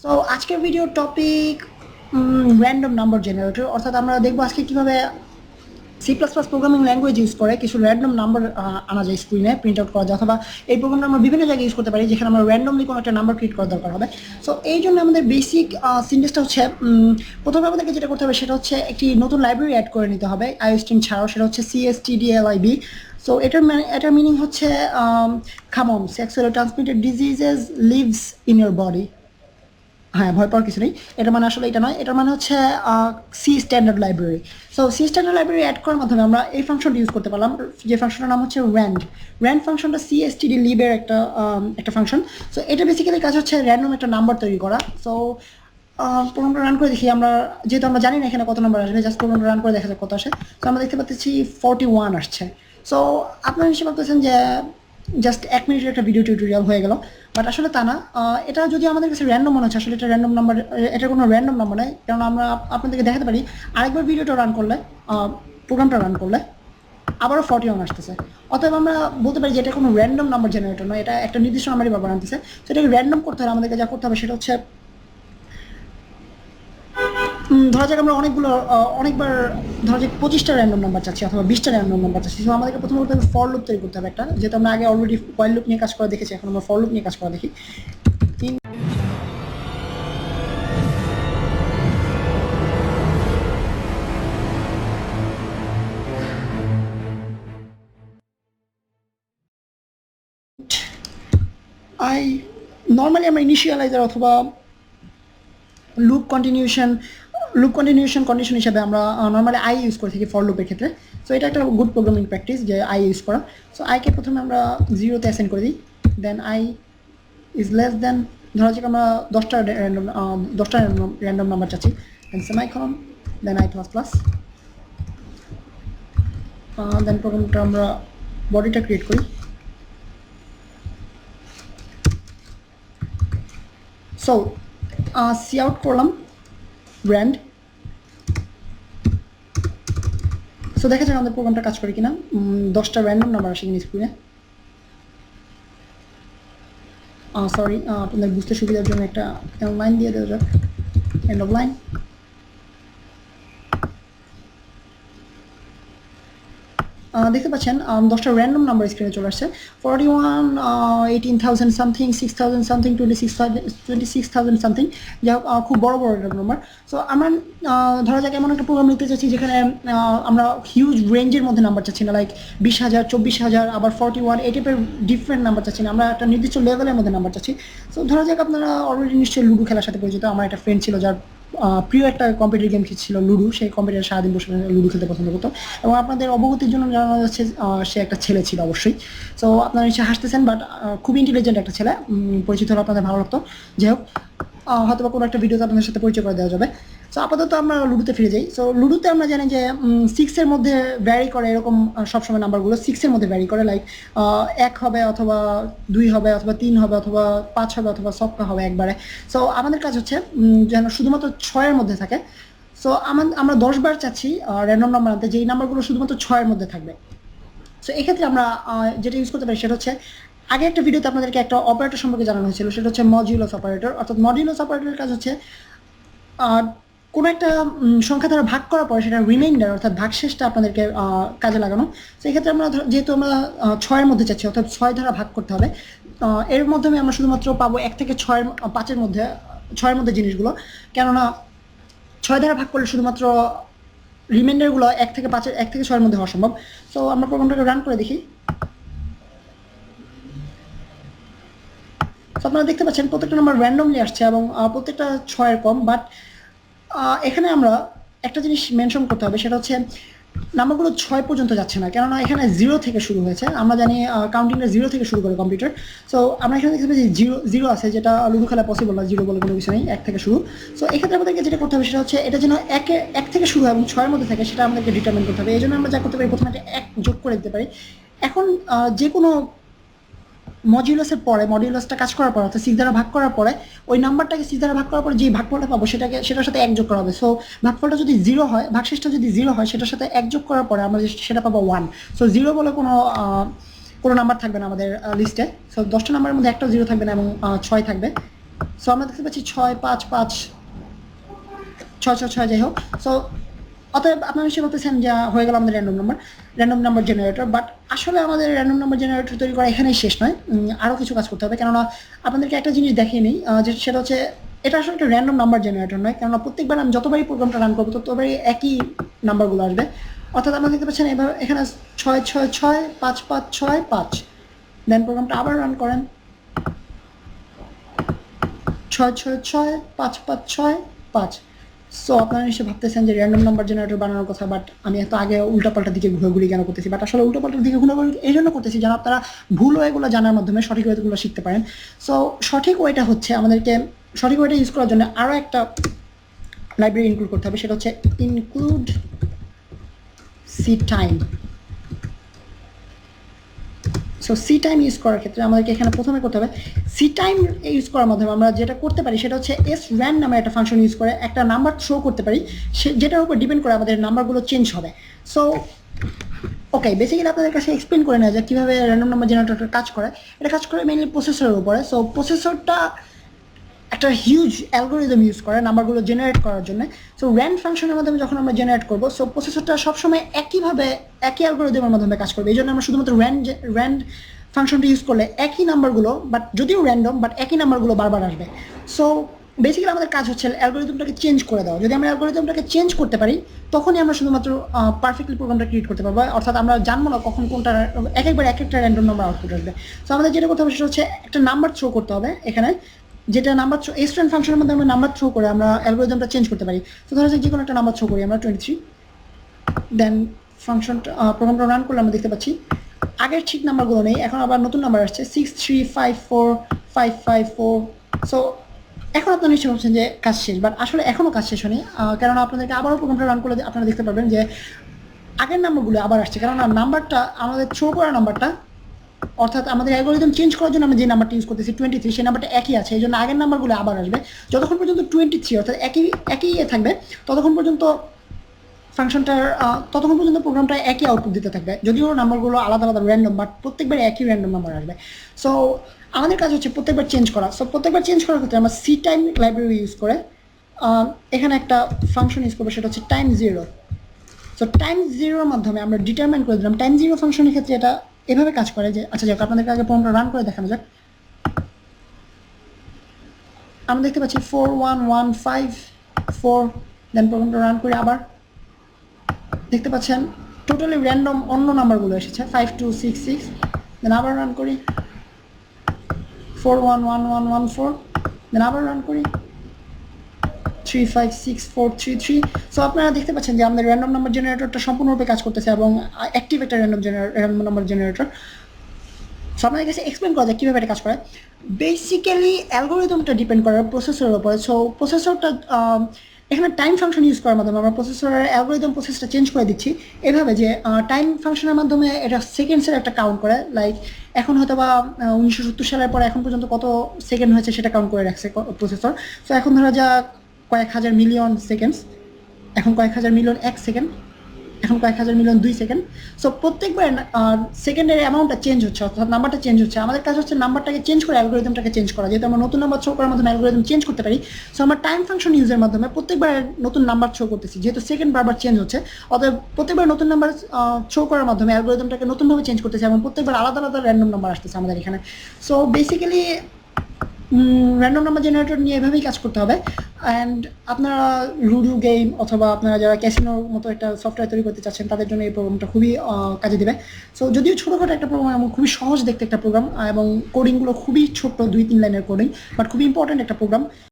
So আজকের video topic random number generator, অর্থাৎ আমরা দেখবো আজকে কীভাবে C plus plus programming language use করে কিছু র্যান্ডম নাম্বার আনা যায় স্ক্রিনে প্রিন্ট আউট করা যায়, অথবা এই প্রোগ্রামটা আমরা বিভিন্ন জায়গায় ইউজ করতে পারি যেখানে আমরা র্যান্ডমলি কোনো একটা নাম্বার ক্রিয়েট করার দরকার হবে। সো এই জন্য আমাদের বেসিক সিনটেক্সটা হচ্ছে প্রথমে আমাদেরকে যেটা করতে হবে সেটা হচ্ছে একটি নতুন লাইব্রেরি অ্যাড করে নিতে হবে আইওস্ট্রিং ছাড়াও, সেটা হচ্ছে CSTDLIB। সো এটার মিনিং হচ্ছে common sexually transmitted diseases lives in your body. হ্যাঁ, ভয় পাওয়ার কিছু নেই, এটা মানে আসলে এটা নয়, এটার মানে হচ্ছে C standard library. So C standard library add করার মাধ্যমে আমরা এই ফাংশনটা ইউজ করতে পারলাম, যে ফাংশনটার নাম হচ্ছে র্যান্ড ফাংশনটা CSTD লিভের একটা ফাংশন। সো এটা বেসিক্যালি কাজ হচ্ছে র্যান্ডম একটা নাম্বার তৈরি করা। সো প্রোগ্রামটা রান করে দেখি, আমরা যেহেতু আমরা জানি না এখানে কত নাম্বার আসবে, জাস্ট প্রোগ্রামটা রান করে দেখা যাক কত আসে। সো আমরা দেখতে পাচ্ছি 41 আসছে। সো আপনারা নিশ্চয়ই ভাবতেছেন যে জাস্ট 1 মিনিটের একটা ভিডিও টিউটোরিয়াল হয়ে গেল, বাট আসলে তা না। এটা যদি আমাদের কাছে র্যান্ডম মনে হচ্ছে, আসলে এটা র্যান্ডম নাম্বার, এটা কোনো র্যান্ডম নাম্বার নয়, কারণ আমরা আপনাদেরকে দেখাতে পারি আরেকবার ভিডিওটা রান করলে, প্রোগ্রামটা রান করলে আবারও 41 আসতেছে। অতএব আমরা বলতে পারি যে এটা কোনো র্যান্ডম নাম্বার জেনারেটর নয়, এটা একটা নির্দিষ্ট নাম্বারই বারবার আনতেছে। তো এটাকে র্যান্ডম করতে হলে আমাদেরকে যা করতে হবে সেটা হচ্ছে, ধরা যাক আমরা অনেকবার ধরা যাক 25টা র্যান্ডম নাম্বার চাচ্ছি অথবা 20টা র্যান্ডম নাম্বার চাচ্ছি। সো আমাদেরকে প্রথমে করতে হবে ফর লুপ তৈরি করতে হবে একটা, যেহেতু আমরা আগে অলরেডি হোয়াইল লুপ নিয়ে কাজ করা দেখেছি, এখন আমরা ফর লুপ নিয়ে কাজ করা দেখি। নর্মালি আমরা ইনিশিয়ালাইজার অথবা লুপ কন্টিনিউশন কন্ডিশন হিসাবে আমরা নর্মালি আই ইউজ করে থাকি ফর লুপের ক্ষেত্রে। সো এটা একটা গুড প্রোগ্রামিং প্র্যাকটিস যে আই ইউজ করা। সো আইকে প্রথমে আমরা 0-তে অ্যাসাইন করে দিই, then I is less than, ধরা যাক আমরা 10টা র্যান্ডম নাম্বার চাচ্ছি, then semicolon, then I plus plus, then প্রোগ্রামটা আমরা বডিটা ক্রিয়েট করি। সো সি আউট করলাম ব্র্যান্ড। সো দেখা যাক আমাদের প্রোগ্রামটা কাজ করে কিনা। 10টা র্যান্ডম নাম্বার আসে কিনা স্ক্রিনে। সরি, আপনাদের বুঝতে সুবিধার জন্য একটা লাইন দিয়ে দেওয়া যাক, এন্ড অফ লাইন। দেখতে পাচ্ছেন 10টা র্যান্ডম নাম্বার স্ক্রিনে চলে আসছে, 41, 18,000 সামথিং, 6,000 সামথিং, 26,000 সামথিং, যা খুব বড় বড় নাম্বার। সো আমরা ধরা যাক এমন একটা প্রোগ্রাম নিতে চাচ্ছি যেখানে আমরা হিউজ রেঞ্জের মধ্যে নাম্বার চাচ্ছি না, লাইক 20,000, 24,000, আবার 41, এই টাইপের ডিফারেন্ট নাম্বার চাচ্ছি না, আমরা একটা নির্দিষ্ট লেভেলের মধ্যে নাম্বার চাচ্ছি। সো ধরা যাক আপনারা অলরেডি নিশ্চয়ই লুডো খেলার সাথে পরিচিত। আমার একটা ফ্রেন্ড ছিল যার প্রিয় একটা কম্পিউটার গেম ছিল লুডো, সেই কম্পিউটার সারাদিন বসে লুডো খেলতে পছন্দ করতো, এবং আপনাদের অবগতির জন্য জানানো যাচ্ছে সে একটা ছেলে ছিল অবশ্যই। সো আপনারা নিশ্চয়ই হাসতেছেন, বাট খুব ইন্টেলিজেন্ট একটা ছেলে, পরিচিত হলে আপনাদের ভালো লাগতো। যাই হোক, হয়তো বা কোনো একটা ভিডিওতে আপনাদের সাথে পরিচয় করে দেওয়া যাবে। সো আপাতত আমরা লুডোতে ফিরে যাই। সো লুডোতে আমরা জানি যে 6-এর মধ্যে ভ্যারি করে, এরকম সবসময় নাম্বারগুলো 6-এর মধ্যে ভ্যারি করে, লাইক 1 হবে অথবা 2 হবে অথবা 3 হবে অথবা 5 হবে অথবা সবটা হবে একবারে। সো আমাদের কাজ হচ্ছে যেন শুধুমাত্র 6-এর মধ্যে থাকে। সো আমরা 10 বার চাচ্ছি র্যান্ডম নাম্বার আনতে, যেই নাম্বারগুলো শুধুমাত্র 6-এর মধ্যে থাকবে। সো এক্ষেত্রে আমরা যেটা ইউজ করতে পারি সেটা হচ্ছে, আগে একটা ভিডিওতে আপনাদেরকে একটা অপারেটর সম্পর্কে জানানো হয়েছিল, সেটা হচ্ছে মডিউলাস অপারেটর। অর্থাৎ মডিউলাস অপারেটরের কাজ হচ্ছে কোনো একটা সংখ্যা দ্বারা ভাগ করার পরে সেটা রিমাইন্ডার অর্থাৎ ভাগশেষটা আপনাদেরকে কাজে লাগানো। তো এক্ষেত্রে আমরা যেহেতু আমরা 6-এর মধ্যে চাচ্ছি, অর্থাৎ 6 দ্বারা ভাগ করতে হবে, এর মাধ্যমে আমরা শুধুমাত্র পাবো 1 থেকে 5-এর মধ্যে 6-এর মধ্যে জিনিসগুলো, কেননা 6 দ্বারা ভাগ করলে শুধুমাত্র রিমাইন্ডারগুলো 1 থেকে 6-এর মধ্যে হওয়া সম্ভব। সো আমরা প্রোগ্রামটাকে রান করে দেখি। সো আপনারা দেখতে পাচ্ছেন প্রত্যেকটা নাম্বার র্যান্ডমলি আসছে এবং প্রত্যেকটা 6-এর কম। বাট এখানে আমরা একটা জিনিস মেনশন করতে হবে, সেটা হচ্ছে নাম্বারগুলো 6 পর্যন্ত যাচ্ছে না, কেননা এখানে 0 থেকে শুরু হয়েছে। আমরা জানি কাউন্টিংটা 0 থেকে শুরু করে কম্পিউটার। সো আমরা এখানে দেখতে পাচ্ছি 0 আছে, যেটা লুডো খেলা পসিবল না, 0 বলে কোনো কিছু নেই, 1 থেকে শুরু। সো এক্ষেত্রে আমাদেরকে যেটা করতে হবে সেটা হচ্ছে এটা যেন 1 থেকে শুরু হয় এবং 6-এর মধ্যে থাকে, সেটা আমাদেরকে ডিটারমিন করতে হবে। এই জন্য আমরা যা করতে পারি, প্রথমে 1 যোগ করে দিতে পারি। এখন যে কোনো মডিউলাসের পরে, মডিউলাসটা কাজ করার পর অর্থাৎ 6 দ্বারা ভাগ করার পরে ওই নাম্বারটাকে 6 দ্বারা ভাগ করার পরে যে ভাগফলটা পাবো সেটার সাথে 1 যোগ করা হবে। সো ভাগফলটা যদি 0 হয়, ভাগশেষটা যদি 0 হয়, সেটার সাথে 1 যোগ করার পরে আমরা সেটা পাবো 1। সো 0 বলে কোনো নাম্বার থাকবে না আমাদের লিস্টে। সো 10টা নাম্বারের মধ্যে একটা 0 থাকবে না এবং 6 থাকবে। সো আমরা দেখতে পাচ্ছি 655 666 যাই হোক। সো অতএব আপনারা নিশ্চয়ই বলতেছেন যে হয়ে গেল আমাদের র্যান্ডম নাম্বার জেনারেটর। বাট আসলে আমাদের র্যান্ডম নাম্বার জেনারেটর তৈরি করা এখানেই শেষ নয়, আরও কিছু কাজ করতে হবে। কেননা আপনাদেরকে একটা জিনিস দেখিয়ে নিই, যে সেটা হচ্ছে এটা আসলে একটা র্যান্ডম নাম্বার জেনারেটর নয়। কেননা প্রত্যেকবার আমি যতবারই প্রোগ্রামটা রান করবো ততবারই একই নাম্বারগুলো আসবে। অর্থাৎ আপনারা দেখতে পাচ্ছেন এবার এখানে 666 555 6 5, দেন প্রোগ্রামটা আবার রান করেন 666 555 6 5। সো আপনারা নিশ্চয়ই ভাবতেছেন যে র্যান্ডম নাম্বার জেনারেটর বানানোর কথা, বাট আমি এত আগে উল্টাপাল্টা দিকে ঘুরাঘুরি কেন করতেছি। বাট আসলে উল্টাপাল্টার দিকে ঘুরাঘুরি এই জন্য করতেছি যেন আপনারা ভুল ওয়েগুলো জানার মাধ্যমে সঠিক ওয়েগুলো শিখতে পারেন। সো সঠিক ওয়েটা হচ্ছে আমাদেরকে সঠিক ওয়েটা ইউজ করার জন্য আরও একটা লাইব্রেরি ইনক্লুড করতে হবে, সেটা হচ্ছে include C time. So C time use করার ক্ষেত্রে আমাদেরকে এখানে প্রথমে করতে হবে সি টাইম ইউজ করার মাধ্যমে আমরা যেটা করতে পারি সেটা হচ্ছে এস র্যান নামে একটা ফাংশন ইউজ করে একটা নাম্বার শো করতে পারি, যেটার উপর ডিপেন্ড করে আমাদের নাম্বারগুলো চেঞ্জ হবে। সো ওকে, বেসিক্যালি আপনাদের কাছে এক্সপ্লেন করে নেওয়া যায় কীভাবে র্যান্ডম নাম্বার জেনারেটরটা কাজ করে। এটা কাজ করে মেইনলি প্রসেসরের উপরে। সো প্রসেসরটা একটা হিউজ অ্যালগোরিদম ইউজ করে নাম্বারগুলো জেনারেট করার জন্য। সো র্যান ফাংশনের মাধ্যমে যখন আমরা জেনারেট করবো, সো প্রসেসরটা সবসময় একইভাবে একই অ্যালগোরিদমের মাধ্যমে কাজ করবে। এই জন্য আমরা শুধুমাত্র র্যান ফাংশনটা ইউজ করলে একই নাম্বারগুলো, বাট যদিও র্যান্ডম, বাট একই নাম্বারগুলো বারবার আসবে। সো বেসিক্যালি আমাদের কাজ হচ্ছে অ্যালগোরিদমটাকে চেঞ্জ করে দেওয়া। যদি আমরা অ্যালগোরিদমটাকে চেঞ্জ করতে পারি তখনই আমরা শুধুমাত্র পারফেক্টলি প্রোগ্রামটা ক্রিয়েট করতে পারবো। অর্থাৎ আমরা জানবো না কখন কোনটা একবার এক একটা র্যান্ডম নাম্বার আউটপুট আসবে। সো আমাদের যেটা করতে হবে সেটা হচ্ছে একটা নাম্বার থ্রো করতে হবে এখানে, যেটা নাম্বার থ্রো স্টুডেন্ট ফাংশনের মধ্যে আমরা নাম্বার থ্রো করে আমরা অ্যালগোরিদমটা চেঞ্জ করতে পারি। তো ধরা যাক যে কোনো একটা নাম্বার থ্রো করি আমরা 23, দেন ফাংশনটা প্রোগ্রামটা রান করলে আমরা দেখতে পাচ্ছি আগের ঠিক নাম্বারগুলো নেই, এখন আবার নতুন নাম্বার আসছে 6354554। সো এখন আপনারা নিশ্চয়ই ভাবছেন যে কাজ শেষ, বাট আসলে এখনও কাজ শেষ হয়নি। কেননা আপনাদেরকে আবারও প্রোগ্রামটা রান করলে আপনারা দেখতে পারবেন যে আগের নাম্বারগুলো আবার আসছে। কেননা নাম্বারটা আমাদের থ্রো করা নাম্বারটা, অর্থাৎ আমাদের অ্যালগোরিদম চেঞ্জ করার জন্য আমরা যে নাম্বারটা ইউজ করতেছি 23, সেই নাম্বারটা একই আছে। এই জন্য আগের নাম্বারগুলো আবার আসবে। যতক্ষণ পর্যন্ত 23 অর্থাৎ একই থাকবে ততক্ষণ পর্যন্ত প্রোগ্রামটা একই আউটপুট দিতে থাকবে, যদিও নাম্বারগুলো আলাদা আলাদা র্যান্ডম, বাট প্রত্যেকবার একই র্যান্ডম নাম্বার আসবে। সো আমাদের কাজ হচ্ছে প্রত্যেকবার চেঞ্জ করা। সো প্রত্যেকবার চেঞ্জ করার ক্ষেত্রে আমরা সি টাইম লাইব্রেরি ইউজ করে এখানে একটা ফাংশন ইউজ করবো, সেটা হচ্ছে টাইম জিরো। সো টাইম জিরোর মাধ্যমে আমরা ডিটারমাইন করে দিলাম টাইম জিরো ফাংশনের ক্ষেত্রে এটা এভাবে কাজ করে যে, আচ্ছা যাক আপনাদেরকে আগে প্রোগ্রামটা রান করে দেখানো যাক। আমরা দেখতে পাচ্ছি 41154, দেন প্রোগ্রামটা রান করে আবার দেখতে পাচ্ছেন টোটালি র্যান্ডম অন্য নাম্বারগুলো এসেছে 5266, দেন আবার রান করি 411114, দেন আবার রান করি 356433। সো আপনারা দেখতে পাচ্ছেন যে আমাদের র্যান্ডম নাম্বার জেনারেটরটা সম্পূর্ণরূপে কাজ করতেছে এবং অ্যাক্টিভ একটা র্যান্ডম নাম্বার জেনারেটর। সো আপনাদের কাছে এক্সপ্লেন করা যায় কীভাবে এটা কাজ করে। বেসিক্যালি অ্যালগোরিদমটা ডিপেন্ড করে প্রসেসরের উপরে। সো প্রসেসরটা এখানে টাইম ফাংশন ইউজ করার মাধ্যমে আমরা প্রসেসরের অ্যালগোরিদম প্রসেসটা চেঞ্জ করে দিচ্ছি এভাবে যে টাইম ফাংশনের মাধ্যমে এটা সেকেন্ডসের একটা কাউন্ট করে। লাইক এখন হয়তো বা 1970 সালের পরে এখন পর্যন্ত কত সেকেন্ড হয়েছে সেটা কাউন্ট করে রাখছে প্রসেসর। সো এখন ধরা যাক কয়েক হাজার মিলিয়ন সেকেন্ডস, এখন কয়েক হাজার মিলিয়ন 1 সেকেন্ড, এখন কয়েক হাজার মিলিয়ন 2 সেকেন্ড। সো প্রত্যেকবার সেকেন্ডের অ্যামাউন্টটা চেঞ্জ হচ্ছে, অর্থাৎ নাম্বারটা চেঞ্জ হচ্ছে। আমাদের কাজ হচ্ছে নাম্বারটাকে চেঞ্জ করে অ্যালগোরিদমটাকে চেঞ্জ করা। যেহেতু আমরা নতুন নাম্বার থ্রো করার মাধ্যমে অ্যালগোরিদম চেঞ্জ করতে পারি, সো আমরা টাইম ফাংশন ইউজের মাধ্যমে প্রত্যেকবার নতুন নাম্বার থ্রো করতেছি। যেহেতু সেকেন্ড বারবার চেঞ্জ হচ্ছে, অতএব প্রত্যেকবার নতুন নাম্বার থ্রো করার মাধ্যমে অ্যালগোরিদমটাকে নতুনভাবে চেঞ্জ করতেছে এবং প্রত্যেকবার আলাদা আলাদা র্যান্ডম নাম্বার আসতেছে আমাদের এখানে। So basically random number generator নিয়ে এভাবেই কাজ করতে হবে। অ্যান্ড আপনারা লুডো গেম অথবা আপনারা যারা ক্যাসিনোর মতো একটা সফটওয়্যার তৈরি করতে চাচ্ছেন তাদের জন্য এই প্রোগ্রামটা খুবই কাজে দেবে। সো যদিও ছোটোখাটো একটা প্রোগ্রাম এবং খুবই সহজ দেখতে একটা প্রোগ্রাম এবং কোডিংগুলো খুবই ছোট্ট 2-3 লাইনের কোডিং, বাট খুবই ইম্পর্ট্যান্ট একটা প্রোগ্রাম।